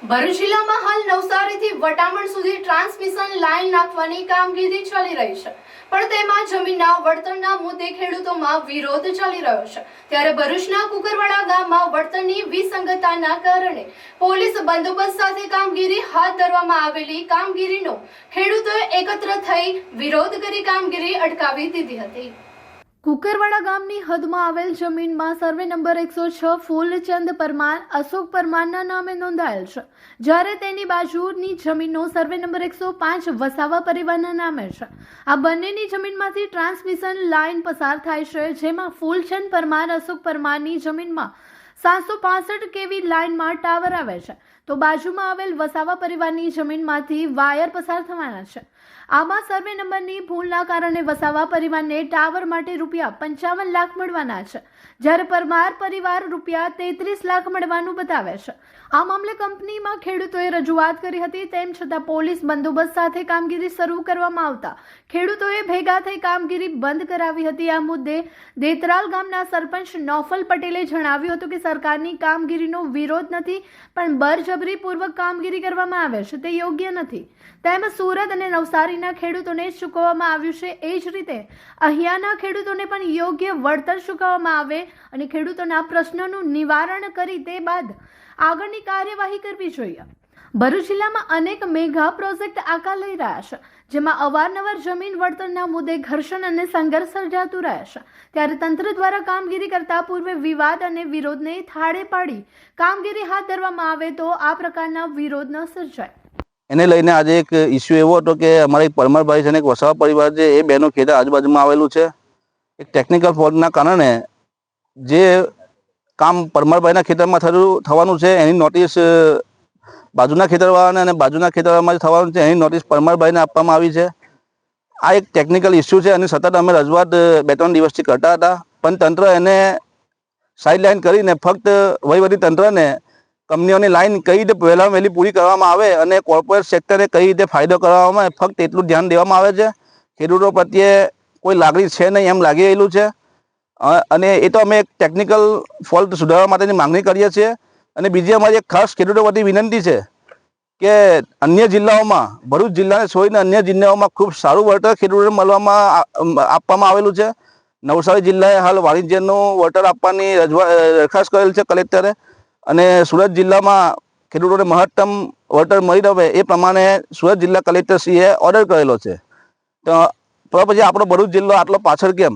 ભરૂચ જિલ્લામાં હાલ નવસારીથી વટામણ સુધી ટ્રાન્સમિશન લાઇન નાખવાની કામગીરી ચાલી રહી છે, પણ તેમાં જમીનના વળતરના મુદ્દે ખેડૂતોમાં વિરોધ ચાલી રહ્યો છે। ત્યારે ભરૂચના કુકરવાડા ગામમાં વળતરની વિસંગતતાના કારણે પોલીસ બંદોબસ્ત સાથે કામગીરી હાથ ધરવામાં આવેલી કામગીરીનો ખેડૂતોએ એકત્ર થઈ વિરોધ કરી કામગીરી અટકાવી દીધી હતી। કુકરવાડા ગામની હદમાં આવેલ જમીનમાં સર્વે નંબર 106 ફૂલચંદ પરમાર અશોક પરમારના નામે નોંધાયેલ છે, જ્યારે તેની બાજુની જમીનનો સર્વે નંબર 105 વસાવા પરિવારના નામે છે। આ બંનેની જમીનમાંથી ટ્રાન્સમિશન લાઇન પસાર થાય છે, જેમાં ફૂલચંદ પરમાર અશોક પરમારની જમીનમાં 765 kV લાઇનમાં ટાવર આવે છે, તો બાજુમાં આવેલ વસાવા પરિવારની જમીનમાંથી વાયર પસાર થવાના છે। આમાં સર્વે નંબરની ભૂલના કારણે વસાવા પરિવારને ટાવર માટે રૂપિયા 55 લાખ મળવાના છે, જ્યારે પરમાર પરિવાર રૂપિયા 33 લાખ મળવાનું બતાવે છે। આ મામલે કંપનીમાં ખેડૂતોએ રજૂઆત કરી હતી, તેમ છતાં પોલીસ બંદોબસ્ત સાથે કામગીરી શરૂ કરવામાં આવતા ખેડૂતોએ ભેગા થઈ કામગીરી બંધ કરાવી હતી। આ મુદ્દે દેતરાલ ગામના સરપંચ નોફલ પટેલે જણાવ્યું હતું કે સરકારની કામગીરીનો વિરોધ નથી, પણ બળજબરીપૂર્વક કામગીરી કરવામાં આવે છે તે યોગ્ય નથી। તેમજ સુરત અને નવસારીના ખેડૂતોને ચૂકવવામાં આવ્યું છે, એ જ રીતે અહીંયાના ખેડૂતોને પણ યોગ્ય વળતર ચૂકવવામાં આવે અને ખેડૂતોના પ્રશ્નોનું નિવારણ કરી તે બાદ આગળની કાર્યવાહી કરવી જોઈએ। ભરૂચ જિલ્લામાં અનેક મેગા પ્રોજેક્ટ આકાર લઈ રહ્યા છે, જેમાં અવારનવાર જમીન વળતરના મુદ્દે ઘર્ષણ અને સંઘર્ષ સર્જાતું રહે છે। ત્યારે તંત્ર દ્વારા કામગીરી કરતા પૂર્વે વિવાદ અને વિરોધને થાળે પાડી કામગીરી હાથ ધરવામાં આવે તો આ પ્રકારના વિરોધ ન સર્જાય। એને લઈને આજે એક ઇસ્યુ એવો હતો કે અમારા એક પરમારભાઈ છે અને એક વસાવા પરિવાર છે, એ બેનો ખેતર આજુબાજુમાં આવેલું છે। એક ટેકનિકલ ફોલ્ટના કારણે જે કામ પરમારભાઈના ખેતરમાં થવાનું છે એની નોટિસ બાજુના ખેતરવાળાને અને બાજુના ખેતરવાળામાં થવાનું છે એની નોટિસ પરમારભાઈને આપવામાં આવી છે। આ એક ટેકનિકલ ઇસ્યુ છે અને સતત અમે રજૂઆત 2-3 દિવસથી કરતા હતા, પણ તંત્ર એને સાઇડલાઇન કરીને ફક્ત વહીવટી તંત્રને કંપનીઓની લાઇન કઈ રીતે વહેલામાં વહેલી પૂરી કરવામાં આવે અને કોર્પોરેટ સેક્ટરને કઈ રીતે ફાયદો કરવામાં આવે ફક્ત એટલું ધ્યાન દેવામાં આવે છે। ખેડૂતો પ્રત્યે કોઈ લાગણી છે નહીં એમ લાગી રહેલું છે, અને એ તો અમે એક ટેકનિકલ ફોલ્ટ સુધારવા માટેની માંગણી કરીએ છીએ। અને બીજી અમારી એક ખાસ ખેડૂતો વતી વિનંતી છે કે અન્ય જિલ્લાઓમાં, ભરૂચ જિલ્લાને છોડીને અન્ય જિલ્લાઓમાં ખૂબ સારું વળતર ખેડૂતોને આપવામાં આવેલું છે। નવસારી જિલ્લાએ હાલ વાણિજ્યનું વળતર આપવાની દરખાસ્ત કરેલ છે કલેક્ટરે, અને સુરત જિલ્લામાં ખેડૂતોને મહત્તમ વળતર મળી રહે એ પ્રમાણે સુરત જિલ્લા કલેક્ટરશ્રીએ ઓર્ડર કરેલો છે। તો પછી આપણો ભરૂચ જિલ્લો આટલો પાછળ કેમ?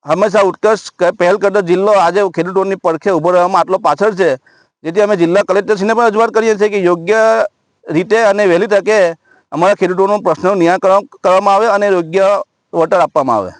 હંમેશા ઉત્કર્ષ પહેલ કરતો જિલ્લો આજે ખેડૂતોની પડખે ઊભો રહેવામાં આટલો પાછળ છે, જેથી અમે જિલ્લા કલેક્ટરશ્રીને પણ રજૂઆત કરીએ છીએ કે યોગ્ય રીતે અને વહેલી તકે અમારા ખેડૂતોનો પ્રશ્નનું નિરાકરણ કરવામાં આવે અને યોગ્ય વળતર આપવામાં આવે।